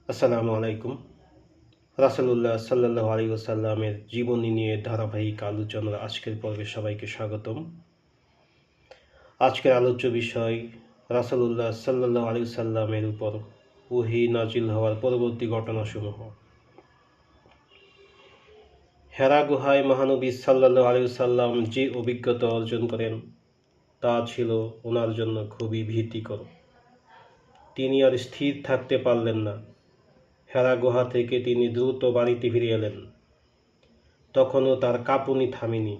আসসালামু আলাইকুম। রাসূলুল্লাহ সাল্লাল্লাহু আলাইহি ওয়াসাল্লামের জীবনী নিয়ে ধারাবাহিক আলোচনার আজকের পর্বে সবাইকে স্বাগতম। আজকের আলোচ্য বিষয় রাসূলুল্লাহ সাল্লাল্লাহু আলাইহি ওয়াসাল্লামের উপর ওহী নাজিল হওয়ার পরবর্তী ঘটনাসমূহ। হেরা গুহায় মহানবী সাল্লাল্লাহু আলাইহি ওয়াসাল্লাম যে অভিজ্ঞতা অর্জন করেন তা ছিল ওনার জন্য খুবই ভীতিকর। তিনি আর স্থির থাকতে পারলেন না। হেরা গুহা থেকে তিনি দ্রুত বাড়িতে ফিরে এলেন। তখনও তার কাঁপুনি থামেনি।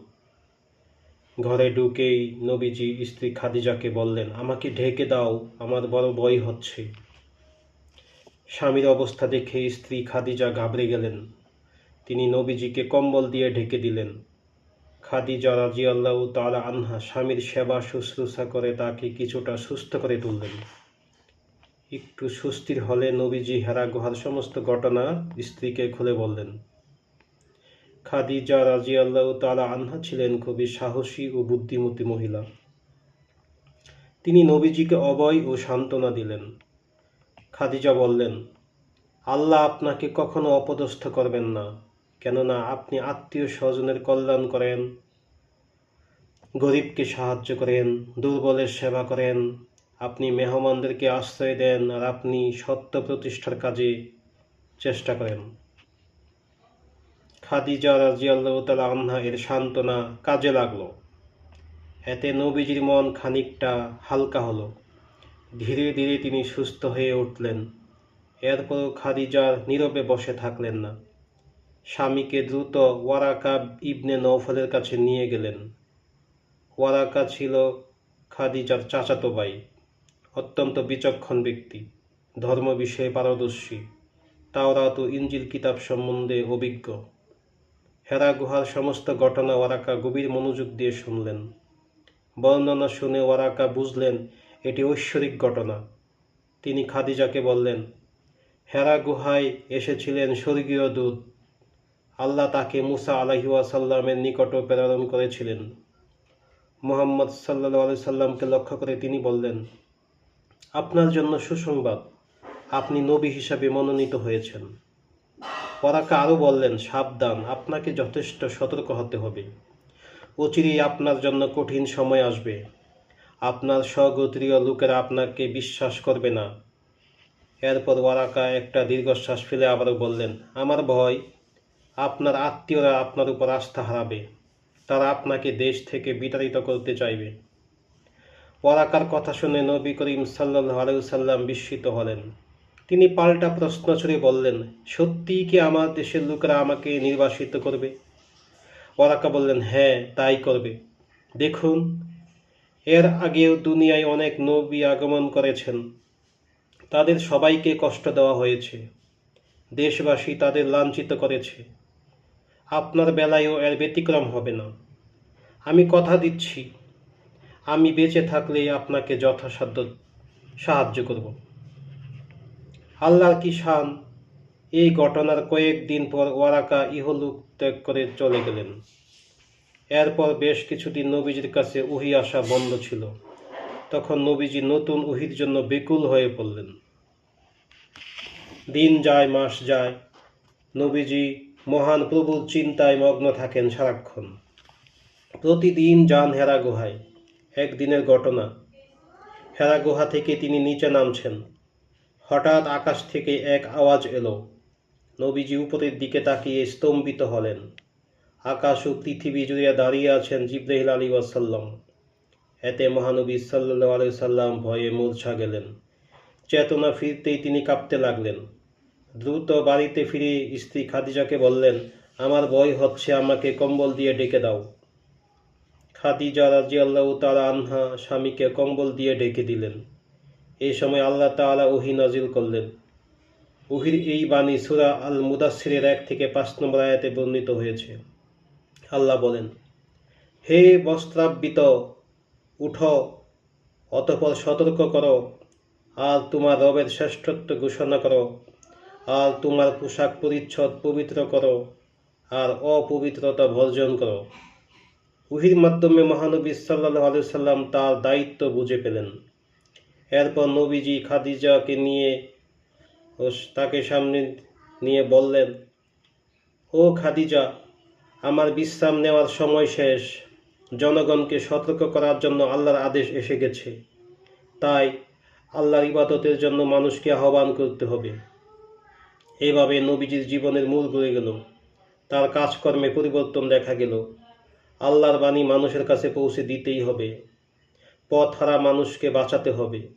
ঘরে ঢুকেই নবীজি স্ত্রী খাদিজাকে বললেন, আমাকে ঢেকে দাও, আমার বড় ভয় হচ্ছে। স্বামীর অবস্থা দেখে স্ত্রী খাদিজা ঘাবড়ে গেলেন। তিনি নবীজিকে কম্বল দিয়ে ঢেকে দিলেন। খাদিজা রাদিয়াল্লাহু তাআলা আনহা স্বামীর সেবা শুশ্রূষা করে তাকে কিছুটা সুস্থ করে তুললেন। একটু স্বস্তির হলে নবীজি হেরা গুহার সমস্ত ঘটনা স্ত্রীকে খুলে বললেন। খাদিজা রাদিয়াল্লাহু তাআলা আনহা ছিলেন খুবই সাহসী ও বুদ্ধিমতী মহিলা। তিনি নবীজিকে অভয় ও সান্ত্বনা দিলেন। খাদিজা বললেন, আল্লাহ আপনাকে কখনো অপদস্থ করবেন না, কেননা আপনি আত্মীয় স্বজনের কল্যাণ করেন, গরিবকে সাহায্য করেন, দুর্বলের সেবা করেন, আপনি মেহমানদেরকে আশ্রয় দেন, আর আপনি সত্য প্রতিষ্ঠার কাজে চেষ্টা করেন। খাদিজা রাদিয়াল্লাহু তাআলা আনহা এর সান্ত্বনা কাজে লাগলো। এতে নবীজির মন খানিকটা হালকা হলো। ধীরে ধীরে তিনি সুস্থ হয়ে উঠলেন। এরপরও খাদিজা নীরবে বসে থাকলেন না। স্বামীকে দ্রুত ওয়ারাকা ইবনে নওফলের কাছে নিয়ে গেলেন। ওয়ারাকা ছিল খাদিজার চাচাতো ভাই, অত্যন্ত বিচক্ষণ ব্যক্তি, ধর্ম বিষয়ে পারদর্শী, তাওরাত ও ইনজিল কিতাব সম্বন্ধে অভিজ্ঞ। হেরা গুহার সমস্ত ঘটনা ওয়ারাকা গভীর মনোযোগ দিয়ে শুনলেন। বর্ণনা শুনে ওয়ারাকা বুঝলেন এটি ঐশ্বরিক ঘটনা। তিনি খাদিজাকে বললেন, হেরা গুহায় এসেছিলেন স্বর্গীয় দূত। আল্লাহ তাকে মুসা আলাইহি ওয়াসাল্লামের নিকট প্রেরণ করেছিলেন। মুহাম্মদ সাল্লাল্লাহু আলাইহি সাল্লামকে লক্ষ্য করে তিনি বললেন, আপনার জন্য সুসংবাদ, আপনি নবী হিসাবে মনোনীত হয়েছেন। ওয়ারাকা আরও বললেন, সাবধান, আপনাকে যথেষ্ট সতর্ক হতে হবে। অচিরেই আপনার জন্য কঠিন সময় আসবে। আপনার স্বগোত্রীয় লোকেরা আপনাকে বিশ্বাস করবে না। এরপর ওয়ারাকা একটা দীর্ঘশ্বাস ফেলে আবারও বললেন, আমার ভয় আপনার আত্মীয়রা আপনার উপর আস্থা হারাবে, তারা আপনাকে দেশ থেকে বিতাড়িত করতে চাইবে। ওয়ারাকার কথা শুনে নবী করিম সাল্লাল্লাহু আলাইহি ওয়াসাল্লাম বিস্মিত হলেন। তিনি পাল্টা প্রশ্ন ছুড়ে বললেন, সত্যিই কি আমার দেশের লোকেরা আমাকে নির্বাসিত করবে? ওয়ারাকা বললেন, হ্যাঁ, তাই করবে। দেখুন, এর আগেও দুনিয়ায় অনেক নবী আগমন করেছেন, তাদের সবাইকে কষ্ট দেওয়া হয়েছে, দেশবাসী তাদের লাঞ্ছিত করেছে। আপনার বেলায়ও এর ব্যতিক্রম হবে না। আমি কথা দিচ্ছি, আমি বেঁচে থাকলে আপনাকে যথাসাধ্য সাহায্য করব। আল্লাহর কি শান! এই ঘটনার কয়েকদিন পর ওয়ারাকা ইহলোক ত্যাগ করে চলে গেলেন। এরপর বেশ কিছুদিন নবীজির কাছে ওহী আসা বন্ধ ছিল। তখন নবীজি নতুন ওহীর জন্য ব্যাকুল হয়ে পড়লেন। দিন যায়, মাস যায়, নবীজি মহান প্রভুর চিন্তায় মগ্ন থাকেন সারাক্ষণ। প্রতিদিন যান হেরা গুহায়। একদিনের ঘটনা, হেরা গুহা থেকে তিনি নিচে নামছেন। হঠাৎ আকাশ থেকে এক আওয়াজ এলো। নবীজি উপরের দিকে তাকিয়ে স্তম্ভিত হলেন। আকাশ ও পৃথিবী জুড়ে দাঁড়িয়ে আছেন জিবরাইল আলাইহিস ওয়াসাল্লাম। এতে মহানবী সাল্লাল্লাহু আলাইহি সাল্লাম ভয়ে মূর্ছা গেলেন। চেতনা ফিরতেই তিনি কাঁপতে লাগলেন। দ্রুত বাড়িতে ফিরে স্ত্রী খাদিজাকে বললেন, আমার ভয় হচ্ছে, আমাকে কম্বল দিয়ে ঢেকে দাও। খাদিজা রাদিয়াল্লাহু তাআলা আনহা স্বামীকে কম্বল দিয়ে ঢেকে দিলেন। এই সময় আল্লাহ তাআলা ওহী নাজিল করলেন। ওহীর এই বাণী সূরা আল মুদাসসিরের 1 থেকে 5 নম্বর আয়াতে বর্ণিত হয়েছে। আল্লাহ বলেন, হে বস্ত্রাবৃত, উঠো, অতঃপর সতর্ক করো, আর তোমার রবের শ্রেষ্ঠত্ব ঘোষণা করো, আর তোমার পোশাক পরিচ্ছদ পবিত্র করো, আর অপবিত্রতা বর্জন করো। ওহীর মাধ্যমে মহানবী সাল্লাল্লাহু আলাইহি সাল্লাম তার দায়িত্ব বুঝে পেলেন। এরপর নবীজি খাদিজাকে নিয়ে ও তাকে সামনে নিয়ে বললেন, ও খাদিজা, আমার বিশ্রাম নেওয়ার সময় শেষ। জনগণকে সতর্ক করার জন্য আল্লাহর আদেশ এসে গেছে। তাই আল্লাহর ইবাদতের জন্য মানুষকে আহ্বান করতে হবে। এইভাবে নবীজির জীবনের মূল ঘুরে গেল। তার কাজকর্মে পরিবর্তন দেখা গেল। আল্লাহর বাণী মানুষের কাছে পৌঁছে দিতেই হবে। পথ হারা মানুষকে বাঁচাতে হবে।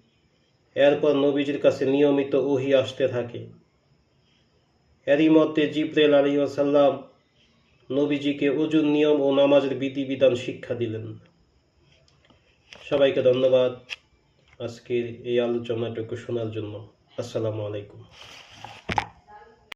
এরপর নবীজির কাছে নিয়মিত ওহী আসতে থাকে। এরই মধ্যে জিবরাইল আলাইহিস সালাম নবীজিকে ওযুর নিয়ম ও নামাজের বিধিবিধান শিক্ষা দিলেন। সবাইকে ধন্যবাদ আজকের এই আলোচনাটুকু শোনার জন্য। আসসালামু আলাইকুম।